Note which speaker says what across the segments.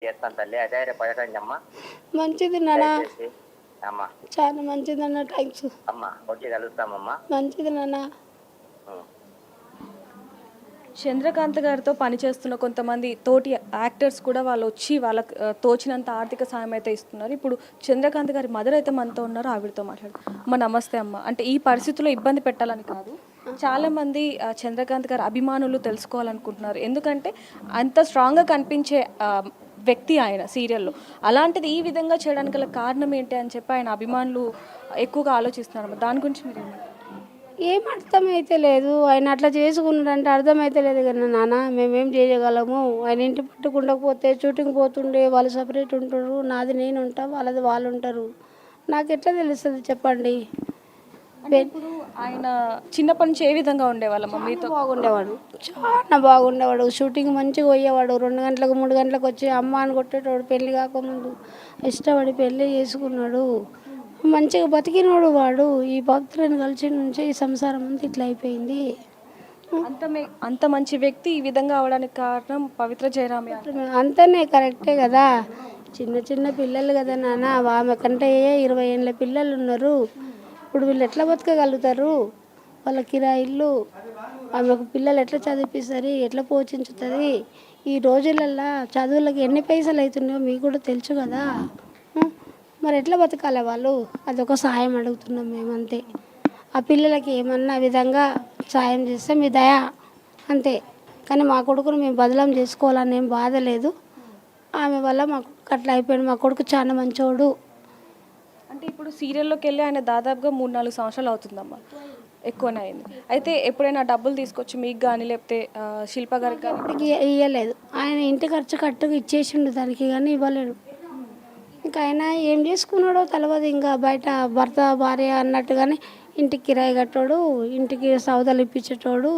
Speaker 1: చేస్తాను తల్లి, అధైర్యపడకండి అమ్మా.
Speaker 2: మంచిది నాన్న,
Speaker 1: దయచేసి అమ్మా
Speaker 2: చాలా మంచిది అన్న, థ్యాంక్స్.
Speaker 1: అమ్మా వచ్చి కలుస్తామమ్మా.
Speaker 2: మంచిది నాన్న.
Speaker 1: ఉం.
Speaker 3: చంద్రకాంత్ గారితో పనిచేస్తున్న కొంతమంది తోటి యాక్టర్స్ కూడా వాళ్ళు వచ్చి వాళ్ళకి తోచినంత ఆర్థిక సాయం అయితే ఇస్తున్నారు. ఇప్పుడు చంద్రకాంత్ గారి మదర్ అయితే మనతో ఉన్నారు, ఆవిడతో మాట్లాడు. అమ్మ నమస్తే అమ్మ. అంటే ఈ పరిస్థితుల్లో ఇబ్బంది పెట్టాలని కాదు, చాలామంది చంద్రకాంత్ గారి అభిమానులు తెలుసుకోవాలనుకుంటున్నారు. ఎందుకంటే అంత స్ట్రాంగ్గా కనిపించే వ్యక్తి ఆయన సీరియల్లో, అలాంటిది ఈ విధంగా చేయడానికి గల కారణం ఏంటి అని చెప్పి ఆయన అభిమానులు ఎక్కువగా ఆలోచిస్తున్నారు. దాని గురించి మీరు ఏమంటారు?
Speaker 2: ఏం అర్థమైతే లేదు, ఆయన అట్లా చేసుకున్నాడంటే అర్థమైతే లేదు కదా నాన్న. మేమేం చేయగలము? ఆయన ఇంటి పట్టుకుండకపోతే షూటింగ్ పోతుండే, వాళ్ళు సపరేట్ ఉంటారు, నాది నేను ఉంటా, వాళ్ళది వాళ్ళు ఉంటారు. నాకు ఎట్లా తెలుస్తుంది చెప్పండి?
Speaker 3: ఇప్పుడు ఆయన చిన్నప్పటి నుంచి ఏ విధంగా ఉండేవాళ్ళమ్మ మీతో?
Speaker 2: బాగుండేవాడు, చాలా బాగుండేవాడు. షూటింగ్ మంచిగా పోయేవాడు. 2 గంటలకు 3 గంటలకు వచ్చి అమ్మ అని కొట్టేటోడు. పెళ్లి కాకముందు ఇష్టపడి పెళ్లి చేసుకున్నాడు. మంచిగా బతికినోడు వాడు. ఈ భక్తులను కలిసి నుంచి ఈ సంసారం అంతా ఇట్లా అయిపోయింది.
Speaker 3: అంత మంచి వ్యక్తి ఈ విధంగా అవడానికి కారణం పవిత్ర జయరామే.
Speaker 2: అంతనే కరెక్టే కదా. చిన్న చిన్న పిల్లలు కదా నాన్న, ఆమె కంటే 20 ఏళ్ళ పిల్లలు ఉన్నారు. ఇప్పుడు వీళ్ళు ఎట్లా బతకగలుగుతారు? వాళ్ళ కిరాయిళ్ళు, ఆమెకు పిల్లలు ఎట్లా చదివిస్తారు, ఎట్లా పోషించుతుంది? ఈ రోజులల్లో చదువులకు ఎన్ని పైసలు అవుతున్నాయో మీకు కూడా తెలుసు కదా. మరి ఎట్లా బతకాలి వాళ్ళు? అదొక సాయం అడుగుతున్నాం మేమంతే. ఆ పిల్లలకి ఏమన్నా విధంగా సాయం చేస్తే మీ దయ అంతే. కానీ మా కొడుకును మేము బదలం చేసుకోవాలని ఏం బాధ లేదు. ఆమె వల్ల మా కొడుకు అట్లా అయిపోయాడు. మా కొడుకు చాలా మంచోడు.
Speaker 3: అంటే ఇప్పుడు సీరియల్లోకి వెళ్ళి ఆయన దాదాపుగా 3-4 సంవత్సరాలు అవుతుందమ్మా, ఎక్కువనే అయింది. అయితే ఎప్పుడైనా డబ్బులు తీసుకొచ్చి మీకు కానీ లేకపోతే శిల్ప గారికి కానీ?
Speaker 2: ఇవ్వలేదు. ఆయన ఇంటి ఖర్చు కట్టుకు ఇచ్చేసిండు దానికి, కానీ ఇవ్వలేడు. ఇంకా ఆయన ఏం చేసుకున్నాడో తెలియదు. ఇంకా బయట భర్త భార్య అన్నట్టుగానే ఇంటికి కిరాయి కట్టోడు, ఇంటికి సౌదాలు ఇప్పించేటోడు,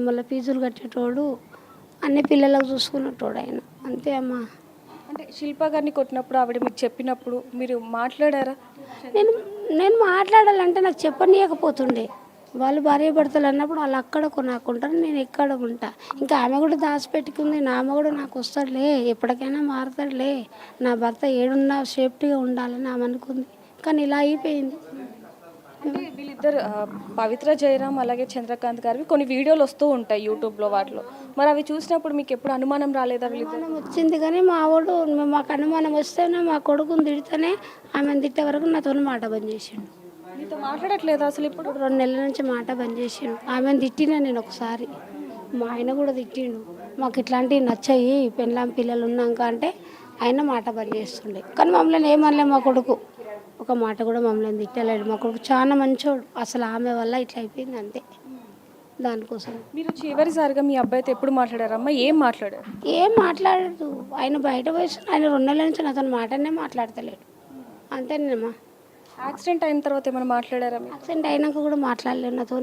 Speaker 2: మళ్ళీ ఫీజులు కట్టేటోడు, అన్ని పిల్లలకు చూసుకున్నటోడు ఆయన. అంతే అమ్మా.
Speaker 3: అంటే శిల్ప గారిని కొట్టినప్పుడు ఆవిడ మీకు చెప్పినప్పుడు మీరు మాట్లాడారా?
Speaker 2: నేను మాట్లాడాలంటే నాకు చెప్పనీయకపోతుండే. వాళ్ళు భార్య భర్తలు అన్నప్పుడు వాళ్ళు అక్కడ కొనాకుంటారు, నేను ఎక్కడ ఉంటా. ఇంకా ఆమె కూడా దాచిపెట్టుకుంది. నా ఆమె కూడా నాకు వస్తాడులే, ఎప్పటికైనా మారుతాడులే, నా భర్త ఏడున్నా సేఫ్టీగా ఉండాలని ఆమె అనుకుంది. కానీ ఇలా అయిపోయింది.
Speaker 3: అంటే వీళ్ళిద్దరు పవిత్ర జయరామ్ అలాగే చంద్రకాంత్ గారివి కొన్ని వీడియోలు వస్తూ ఉంటాయి యూట్యూబ్లో, వాటిలో. మరి అవి చూసినప్పుడు మీకు ఎప్పుడు అనుమానం రాలేదా? వీళ్ళిద్దరు
Speaker 2: వచ్చింది కానీ మా వాడు మాకు అనుమానం వస్తేనే మా కొడుకుని తిడితేనే ఆమెను తిట్టే వరకు నాతో మాట బంద్ చేసిండు.
Speaker 3: మీతో మాట్లాడట్లేదు అసలు? ఇప్పుడు
Speaker 2: 2 నెలల నుంచి మాట బంద్ చేసిండు. ఆమెను తిట్టినా నేను ఒకసారి, మా ఆయన కూడా తిట్టిండు. మాకు ఇట్లాంటివి నచ్చాయి పెళ్ళాం పిల్లలు ఉన్నాక అంటే ఆయన మాట బంద్ చేస్తుండే. కానీ మమ్మల్ని ఏమనలే. మా కొడుకు ఒక మాట కూడా మమ్మల్ని తిట్టలేడు. మా కొడుకు చాలా మంచోడు. అసలు ఆమె వల్ల ఇట్లా అయిపోయింది అంతే. దానికోసం
Speaker 3: మీరు చివరిసారిగా మీ అబ్బాయితో ఎప్పుడు మాట్లాడారమ్మా? ఏం మాట్లాడారు?
Speaker 2: ఏం మాట్లాడదు. ఆయన బయట పోయి ఆయన 2 నెలల నుంచి నాతో మాటనే మాట్లాడతలేడు. అంతేనమ్మా.
Speaker 3: యాక్సిడెంట్ అయిన తర్వాత ఏమైనా మాట్లాడారా?
Speaker 2: యాక్సిడెంట్ అయినాక కూడా మాట్లాడలేను నాతో.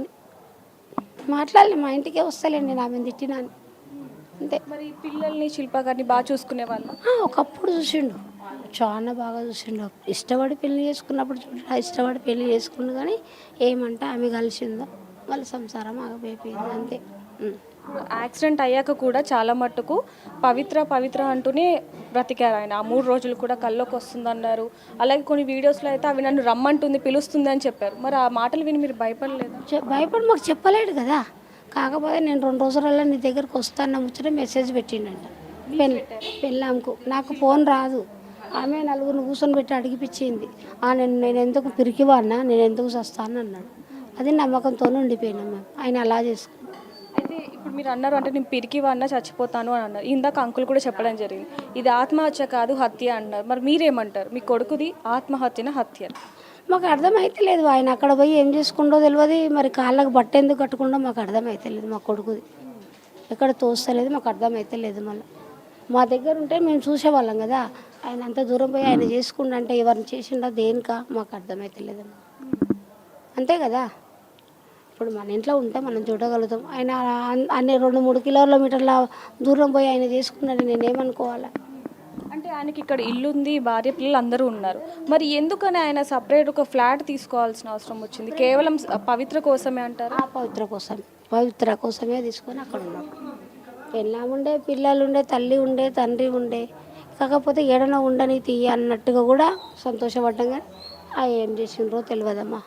Speaker 2: మాట్లాడలే. మా ఇంటికే వస్తలేండి నేను ఆమెను తిట్టినాను అంతే.
Speaker 3: మరి పిల్లల్ని శిల్ప గారిని బాగా చూసుకునే వాళ్ళు?
Speaker 2: ఒకప్పుడు చూసిండు, చాలా బాగా చూసిండు. ఇష్టపడి పెళ్లి చేసుకున్నప్పుడు చూడ ఇష్టపడి పెళ్లి చేసుకుండు. కానీ ఏమంటే ఆమె కలిసిందో వాళ్ళ సంసారం ఆగపోయిపోయింది అంతే.
Speaker 3: యాక్సిడెంట్ అయ్యాక కూడా చాలా మట్టుకు పవిత్ర పవిత్ర అంటూనే బ్రతికారు ఆయన. ఆ 3 రోజులు కూడా కల్లోకి వస్తుందన్నారు. అలాగే కొన్ని వీడియోస్లో అయితే అవి నన్ను రమ్మంటుంది, పిలుస్తుంది అని చెప్పారు. మరి ఆ మాటలు విని మీరు భయపడలేదా?
Speaker 2: భయపడి మాకు చెప్పలేడు కదా. కాకపోతే నేను 2 రోజులలో నీ దగ్గరకు వస్తాను ముచ్చట మెసేజ్ పెట్టిండంట పెళ్ళాంకు. నాకు ఫోన్ రాదు. ఆమె 4 కూర్చొని పెట్టి అడిగిపించింది. నేను ఎందుకు పిరికివాడినా, నేను ఎందుకు చస్తాను అన్నాడు. అది నమ్మకంతో ఉండిపోయినాం మేము. ఆయన అలా చేసుకున్నాం.
Speaker 3: అయితే ఇప్పుడు మీరు అన్నారు, అంటే నేను పిరికి వాడినా చచ్చిపోతాను అని అన్నారు. ఇందాక అంకుల్ కూడా చెప్పడం జరిగింది, ఇది ఆత్మహత్య కాదు హత్య అన్నారు. మరి మీరేమంటారు? మీ కొడుకుది ఆత్మహత్యన హత్య?
Speaker 2: మాకు అర్థమైతే లేదు. ఆయన అక్కడ పోయి ఏం చేసుకుంటో తెలియదు. మరి కాళ్ళకు బట్ట ఎందుకు కట్టుకుంటో మాకు అర్థమైతే లేదు. మా కొడుకుది ఎక్కడ తోస్తలేదు, మాకు అర్థమైతే లేదు. మళ్ళీ మా దగ్గర ఉంటే మేము చూసేవాళ్ళం కదా. ఆయన అంత దూరం పోయి ఆయన చేసుకుంటే ఎవరిని చేసిండా దేనికా మాకు అర్థమైతే లేదు. అంతే కదా. ఇప్పుడు మన ఇంట్లో ఉంటే మనం చూడగలుగుతాం. ఆయన అన్ని 2-3 కిలోమీటర్ల దూరం పోయి ఆయన చేసుకున్నాడు, నేనేమనుకోవాలా?
Speaker 3: అంటే ఆయనకి ఇక్కడ ఇల్లు ఉంది, భార్య పిల్లలు అందరూ ఉన్నారు. మరి ఎందుకని ఆయన సపరేట్ ఒక ఫ్లాట్ తీసుకోవాల్సిన అవసరం వచ్చింది? కేవలం పవిత్ర కోసమే అంటారా?
Speaker 2: పవిత్ర కోసమే తీసుకొని అక్కడ ఉన్నాం. పెళ్ళాముండే, పిల్లలు ఉండే, తల్లి ఉండే, తండ్రి ఉండే. కాకపోతే ఏడనో ఉండని తీయ అన్నట్టుగా కూడా సంతోషపడ్డాం కానీ ఏం చేసిండ్రో తెలియదమ్మా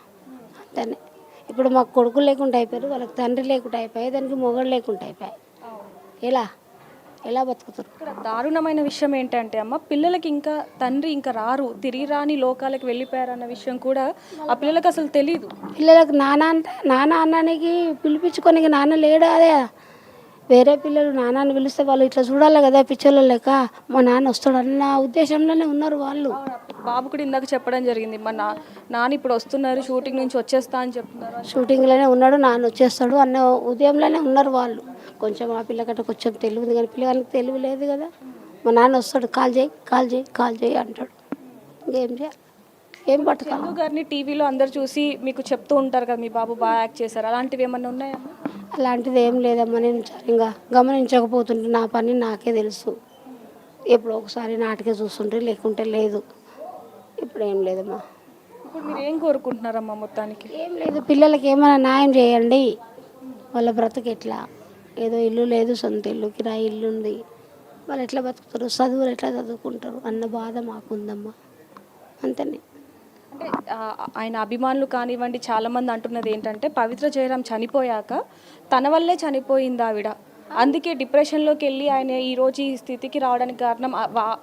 Speaker 2: అంతనే. ఇప్పుడు మాకు కొడుకులు లేకుండా అయిపోయారు, వాళ్ళకి తండ్రి లేకుండా అయిపోయాయి, దానికి మొగడు లేకుండా అయిపోయాయి. ఎలా ఎలా బతుకుతారు?
Speaker 3: ఇక్కడ దారుణమైన విషయం ఏంటంటే అమ్మ, పిల్లలకి ఇంకా తండ్రి ఇంకా రారు, తిరిగి రాని లోకాలకు వెళ్ళిపోయారన్న విషయం కూడా ఆ పిల్లలకు అసలు తెలియదు.
Speaker 2: పిల్లలకు నాన్న అంటే నాన్న అన్నానికి పిలిపించుకొని నాన్న లేడా అదే వేరే పిల్లలు నాన్నని పిలిస్తే వాళ్ళు ఇట్లా చూడాలి కదా పిచ్చోళ్ళ లెక్క, మా నాన్న వస్తాడు అన్న ఉద్దేశంలోనే ఉన్నారు వాళ్ళు.
Speaker 3: బాబు కూడా ఇందాక చెప్పడం జరిగింది, మా నాన్న ఇప్పుడు వస్తున్నారు, షూటింగ్ నుంచి వచ్చేస్తా అని చెప్తున్నారు.
Speaker 2: షూటింగ్లోనే ఉన్నాడు, నాన్న వచ్చేస్తాడు అన్న ఉదయంలోనే ఉన్నారు వాళ్ళు. కొంచెం ఆ పిల్లకట్ట కొంచెం తెలియదు కానీ పిల్లగానికి తెలివి లేదు కదా. మా నాన్న వస్తాడు, కాల్ చేయి కాల్ చేయి కాల్ చేయి అంటాడు. ఇంకేం చేయాలి, ఏం పట్టుకోవాలి?
Speaker 3: చందు గారిని టీవీలో అందరు చూసి మీకు చెప్తూ ఉంటారు కదా, మీ బాబు బాగా యాక్ట్ చేశారు, అలాంటివి ఏమన్నా ఉన్నాయా?
Speaker 2: అలాంటిది ఏం లేదమ్మా, నేను సరిగ్గా గమనించకపోతుంటే నా పని నాకే తెలుసు. ఎప్పుడో ఒకసారి నాటికే చూస్తుంటే లేకుంటే లేదు. ఇప్పుడు ఏం లేదమ్మా.
Speaker 3: ఇప్పుడు మీరు ఏం కోరుకుంటున్నారమ్మా మొత్తానికి?
Speaker 2: ఏం లేదు, పిల్లలకి ఏమైనా న్యాయం చేయండి. వాళ్ళ బ్రతుకు ఎట్లా, ఏదో ఇల్లు లేదు, సొంత ఇల్లు, కిరాయి ఇల్లు ఉంది, వాళ్ళు ఎట్లా బతుకుతారు, చదువులు ఎట్లా చదువుకుంటారు అన్న బాధ మాకుందమ్మా అంతనే.
Speaker 3: అంటే ఆయన అభిమానులు కానివ్వండి, చాలామంది అంటున్నది ఏంటంటే పవిత్ర జయరాం చనిపోయాక తన వల్లే చనిపోయింది ఆవిడ, అందుకే డిప్రెషన్లోకి వెళ్ళి ఆయన ఈరోజు ఈ స్థితికి రావడానికి కారణం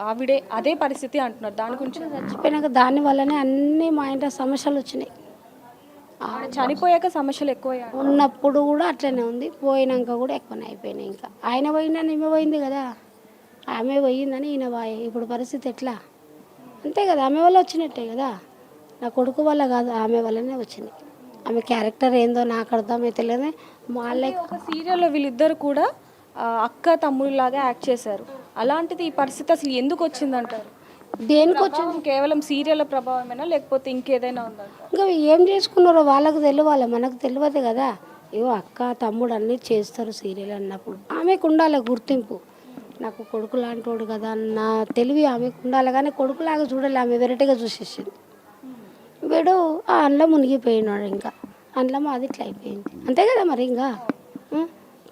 Speaker 3: ఆవిడే, అదే పరిస్థితి అంటున్నారు. దాని గురించి
Speaker 2: చచ్చిపోయినాక దాని వల్లనే అన్నీ మా ఇంట్లో సమస్యలు వచ్చినాయి.
Speaker 3: చనిపోయాక సమస్యలు ఎక్కువయ్యాయి.
Speaker 2: ఉన్నప్పుడు కూడా అట్లనే ఉంది, పోయినాక కూడా ఎక్కువనే అయిపోయినాయి. ఇంకా ఆయన పోయిందని ఈమె పోయింది కదా, ఆమె పోయిందని ఈయన పోయి, ఇప్పుడు పరిస్థితి ఎట్లా? అంతే కదా, ఆమె వల్ల వచ్చినట్టే కదా, నా కొడుకు వల్ల కాదు, ఆమె వల్లనే వచ్చింది. ఆమె క్యారెక్టర్ ఏందో నాకు అర్థమైతలేదు. వాళ్ళే
Speaker 3: ఒక సీరియల్లో వీళ్ళిద్దరు కూడా అక్క తమ్ముళ్ళలాగా యాక్ట్ చేశారు, అలాంటిది ఈ పరిస్థితి అసలు ఎందుకు వచ్చిందంటారు?
Speaker 2: దేనికి వచ్చింది?
Speaker 3: కేవలం సీరియల్ ప్రభావమేనా లేకపోతే ఇంకేదైనా ఉందంటారు?
Speaker 2: ఇంకా ఏం చేసుకున్నారో వాళ్ళకు తెలియాలి, మనకు తెలియదు కదా. ఏవో అక్క తమ్ముడు అన్నీ చేస్తారు సీరియల్ అన్నప్పుడు, ఆమెకు ఉండాలి గుర్తింపు. నాకు కొడుకు లాంటోడు కదా అన్న తెలివి ఆమెకు ఉండాలి, కానీ కొడుకులాగా చూడాలి, ఆమె వెరైటీగా చూసేసింది. వీడు ఆ అందులో మునిగిపోయినాడు, ఇంకా అందులో మాది ఇట్లా అయిపోయింది అంతే కదా. మరి ఇంకా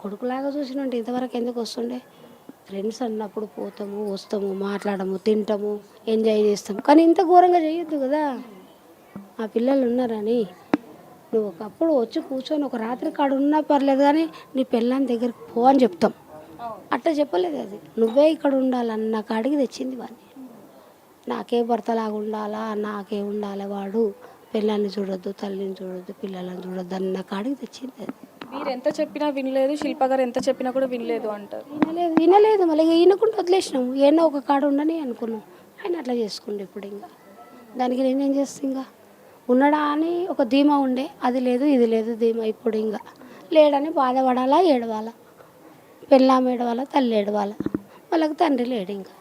Speaker 2: కొడుకులాగా చూసినంటే ఇంతవరకు ఎందుకు వస్తుండే? ఫ్రెండ్స్ అన్నప్పుడు పోతాము, వస్తాము, మాట్లాడము, తింటాము, ఎంజాయ్ చేస్తాము, కానీ ఇంత ఘోరంగా చేయొద్దు కదా. ఆ పిల్లలు ఉన్నారని నువ్వు ఒకప్పుడు వచ్చి కూర్చొని ఒక రాత్రి కాడు ఉన్నా పర్లేదు, కానీ నీ పిల్లని దగ్గరికి పో అని చెప్తాం. అట్లా చెప్పలేదు, అది నువ్వే ఇక్కడ ఉండాలన్న కాడికి తెచ్చింది వాడిని. నాకే భర్తలాగా ఉండాలా, నాకే ఉండాలి వాడు, పిల్లల్ని చూడొద్దు, తల్లిని చూడొద్దు, పిల్లలని చూడొద్దు అన్న కాడికి తెచ్చింది అది.
Speaker 3: మీరు ఎంత చెప్పినా వినలేదు, శిల్ప గారు ఎంత చెప్పినా కూడా వినలేదు అంటారు.
Speaker 2: వినలేదు మళ్ళీ ఈయనకుండా వదిలేసినాము, ఏమో ఒక కాడ ఉండని అనుకున్నాం. ఆయన అట్లా చేసుకుండే. ఇప్పుడు ఇంకా దానికి నేనేం చేస్తా? ఇంకా ఉన్నాడా అని ఒక ధీమా ఉండే, అది లేదు ఇది లేదు ధీమా. ఇప్పుడు ఇంకా లేడని బాధపడాలా, ఏడవాలా, పెళ్ళాం ఏడవాలా, తల్లి ఏడవాలా, వాళ్ళకి తండ్రి లేడు. ఇంకా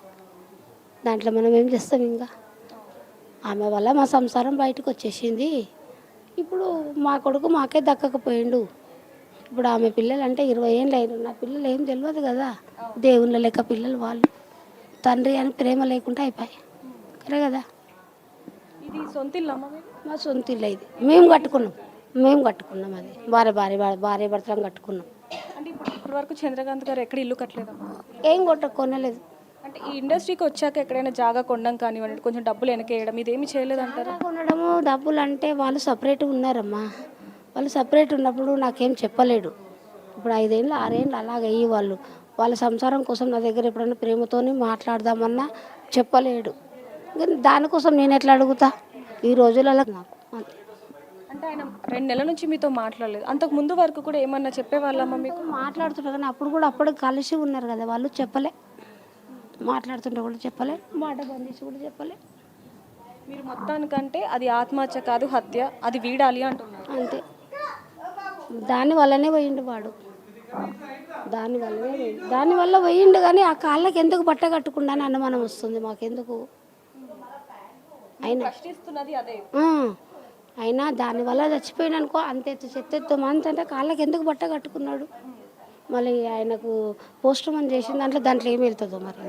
Speaker 2: దాంట్లో మనం ఏం చేస్తాం? ఇంకా ఆమె వల్ల మా సంసారం బయటకు వచ్చేసింది. ఇప్పుడు మా కొడుకు మాకే దక్కకపోయిండు. ఇప్పుడు ఆమె పిల్లలు అంటే 20 ఏళ్ళు అయిన, నా పిల్లలు ఏం తెలియదు కదా, దేవుళ్ళ లెక్క పిల్లలు వాళ్ళు, తండ్రి అని ప్రేమ లేకుండా అయిపోయి కరే కదా.
Speaker 3: ఇది సొంత ఇల్లు అమ్మ?
Speaker 2: మా సొంత ఇల్లు ఇది, మేము కట్టుకున్నాం అది భార్య భర్తలం కట్టుకున్నాం.
Speaker 3: అంటే ఇప్పటి వరకు చంద్రకాంత్ గారు ఎక్కడ ఇల్లు కట్టలేదమ్మా?
Speaker 2: ఏం కొనలేదు.
Speaker 3: అంటే ఈ ఇండస్ట్రీకి వచ్చాక ఎక్కడైనా జాగా కొనడం కానివ్వండి, కొంచెం డబ్బులు వెనకేయడం, ఇదేమి చేయలేదంటారా?
Speaker 2: కొనడము డబ్బులు అంటే వాళ్ళు సపరేట్గా ఉన్నారమ్మా, వాళ్ళు సపరేట్ ఉన్నప్పుడు నాకేం చెప్పలేడు. ఇప్పుడు 5 ఏళ్ళు 6 ఏళ్ళు అలాగే అయ్యి వాళ్ళ సంసారం కోసం నా దగ్గర ఎప్పుడైనా ప్రేమతోని మాట్లాడదామన్నా చెప్పలేడు. దానికోసం నేను ఎట్లా అడుగుతా ఈ రోజులలో నాకు అంతే.
Speaker 3: అంటే ఆయన 2 నెలల నుంచి మీతో మాట్లాడలేదు, అంతకు ముందు వరకు కూడా ఏమన్నా చెప్పేవాళ్ళమ్మా మీకు?
Speaker 2: మాట్లాడుతున్నారు కానీ అప్పుడు కలిసి ఉన్నారు కదా, వాళ్ళు చెప్పలే. మాట్లాడుతుంటే కూడా చెప్పలే, మాట బంద్ చేసి కూడా చెప్పలే.
Speaker 3: మీరు మొత్తానికంటే అది ఆత్మహత్య కాదు, హత్య, అది వీడాలి అంటున్నారు
Speaker 2: అంతే. దానివల్లనే పోయిండు వాడు, దానివల్ల పోయిండు. కానీ ఆ కాళ్ళకి ఎందుకు బట్ట కట్టుకుండా అని అనుమానం వస్తుంది మాకెందుకు. అయినా దానివల్ల చచ్చిపోయిన అనుకో, అంతెత్తు చెత్తెత్తు అంటే కాళ్ళకి ఎందుకు బట్ట కట్టుకున్నాడు? మళ్ళీ ఆయనకు పోస్ట్ మార్టం చేసిన దాంట్లో ఏమి వెళ్తుందో మరి.